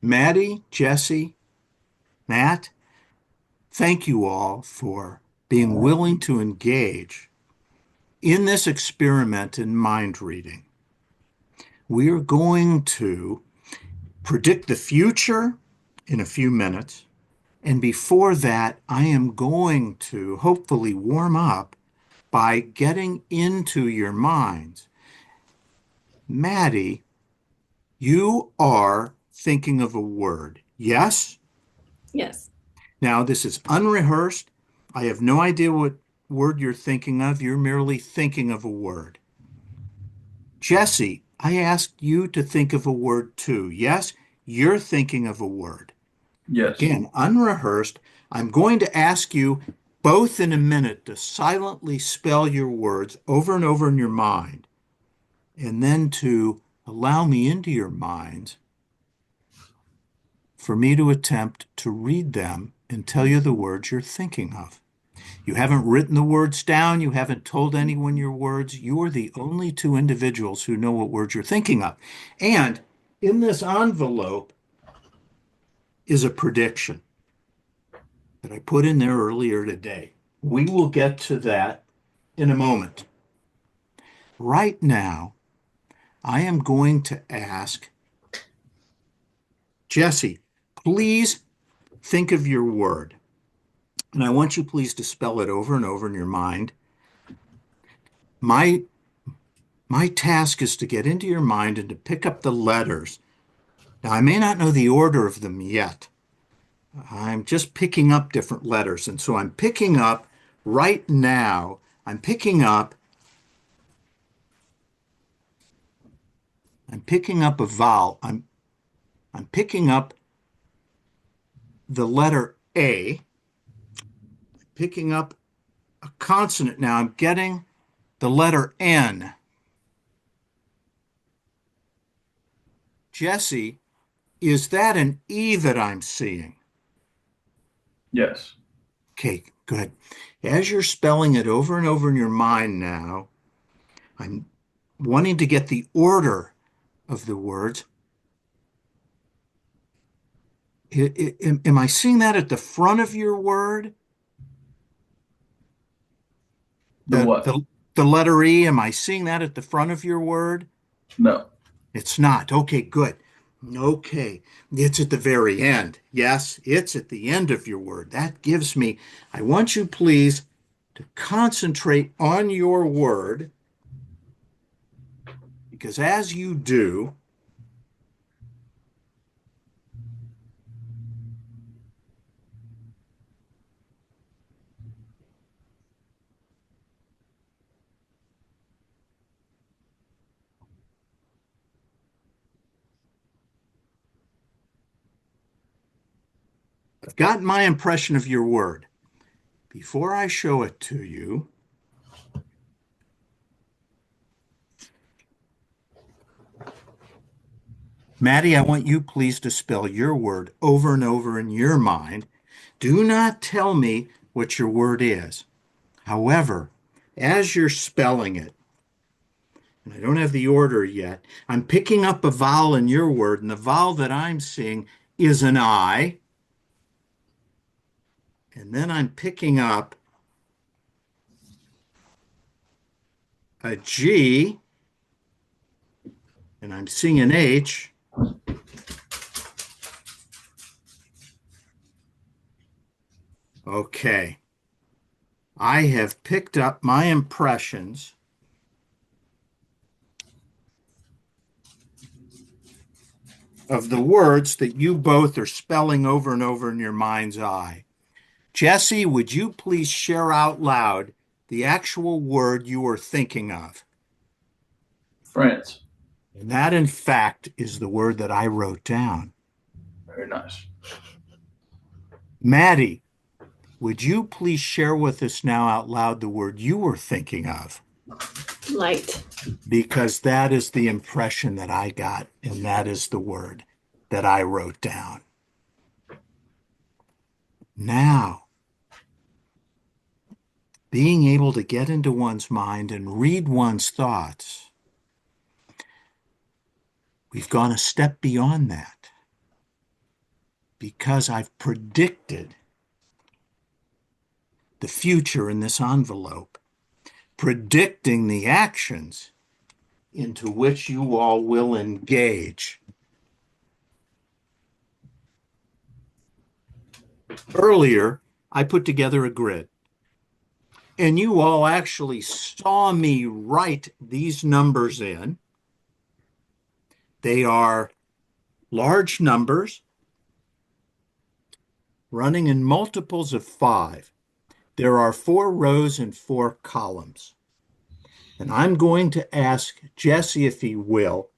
Maddie, Jesse, Matt, thank you all for being willing to engage in this experiment in mind reading. We are going to predict the future in a few minutes. And before that, I am going to hopefully warm up by getting into your minds. Maddie, you are thinking of a word. Yes? Yes. Now, this is unrehearsed. I have no idea what word you're thinking of. You're merely thinking of a word. Jesse, I asked you to think of a word too. Yes, you're thinking of a word. Yes. Again, unrehearsed. I'm going to ask you both in a minute to silently spell your words over and over in your mind, and then to allow me into your minds for me to attempt to read them and tell you the words you're thinking of. You haven't written the words down. You haven't told anyone your words. You are the only two individuals who know what words you're thinking of. And in this envelope is a prediction that I put in there earlier today. We will get to that in a moment. Right now, I am going to ask Jesse, please think of your word. And I want you please to spell it over and over in your mind. My My task is to get into your mind and to pick up the letters. Now, I may not know the order of them yet. I'm just picking up different letters. And so I'm picking up right now, I'm picking up a vowel. I'm picking up the letter A, picking up a consonant. Now I'm getting the letter N. Jesse, is that an E that I'm seeing? Yes. Okay, good. As you're spelling it over and over in your mind now, I'm wanting to get the order of the words. Am I seeing that at the front of your word? The The, what? the, the letter E, am I seeing that at the front of your word? No. It's not. Okay, good. Okay. It's at the very end. Yes, it's at the end of your word. That gives me, I want you please to concentrate on your word because as you do, I've got my impression of your word. Before I show it to you, Maddie, I want you please to spell your word over and over in your mind. Do not tell me what your word is. However, as you're spelling it, and I don't have the order yet, I'm picking up a vowel in your word, and the vowel that I'm seeing is an I. And then I'm picking up a G, and I'm seeing an H. Okay. I have picked up my impressions of the words that you both are spelling over and over in your mind's eye. Jesse, would you please share out loud the actual word you are thinking of? France. And that, in fact, is the word that I wrote down. Very nice. Maddie, would you please share with us now out loud the word you were thinking of? Light. Because that is the impression that I got, and that is the word that I wrote down. Now, being able to get into one's mind and read one's thoughts, we've gone a step beyond that. because I've predicted the future in this envelope, predicting the actions into which you all will engage. Earlier, I put together a grid, and you all actually saw me write these numbers in. They are large numbers running in multiples of 5. There are 4 rows and 4 columns. And I'm going to ask Jesse, if he will,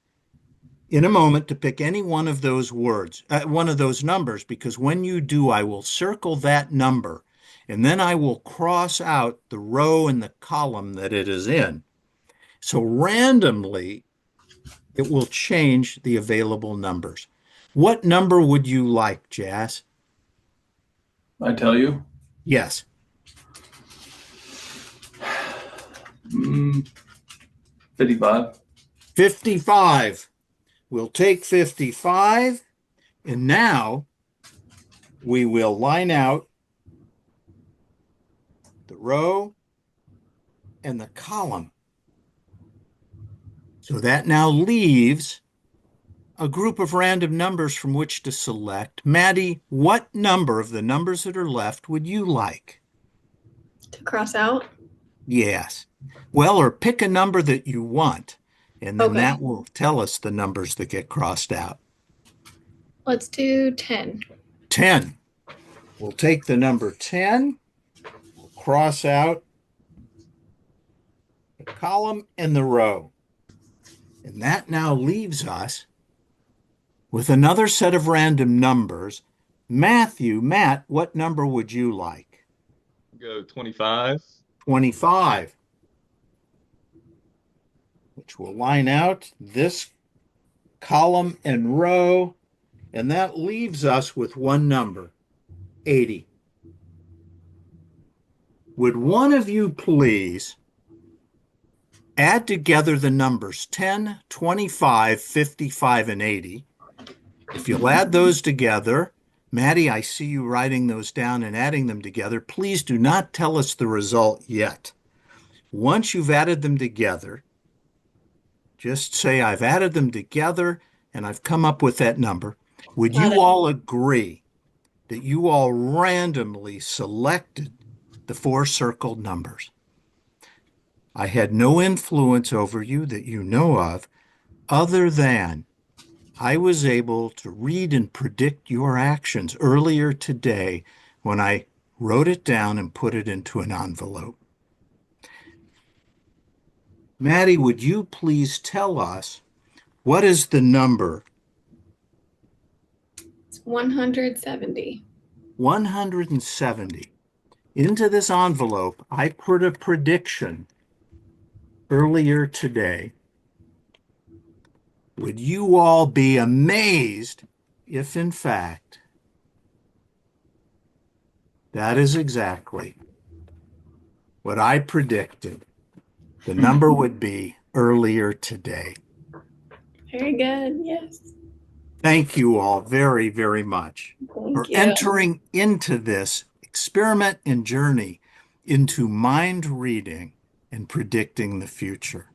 in a moment to pick any one of those words, one of those numbers, because when you do, I will circle that number, and then I will cross out the row and the column that it is in. So randomly, it will change the available numbers. What number would you like, Jazz? I tell you. Yes. 55. 55. We'll take 55, and now we will line out the row and the column. So that now leaves a group of random numbers from which to select. Maddie, what number of the numbers that are left would you like? To cross out? Yes. Well, or pick a number that you want, and then Okay. that will tell us the numbers that get crossed out. Let's do 10. 10. We'll take the number 10, we'll cross out the column and the row. And that now leaves us with another set of random numbers. Matt, what number would you like? Go 25. 25, which will line out this column and row, and that leaves us with one number, 80. Would one of you please add together the numbers 10, 25, 55, and 80? If you'll add those together, Maddie, I see you writing those down and adding them together. Please do not tell us the result yet. Once you've added them together, just say, I've added them together and I've come up with that number. Would Got you it. all agree that you all randomly selected the 4 circled numbers? I had no influence over you that you know of, other than I was able to read and predict your actions earlier today when I wrote it down and put it into an envelope. Maddie, would you please tell us what is the number? It's 170. 170. Into this envelope, I put a prediction earlier today. Would you all be amazed if, in fact, that is exactly what I predicted the number would be earlier today? Very good. Yes. Thank you all very, very much for Thank you. entering into this experiment and journey into mind reading and predicting the future.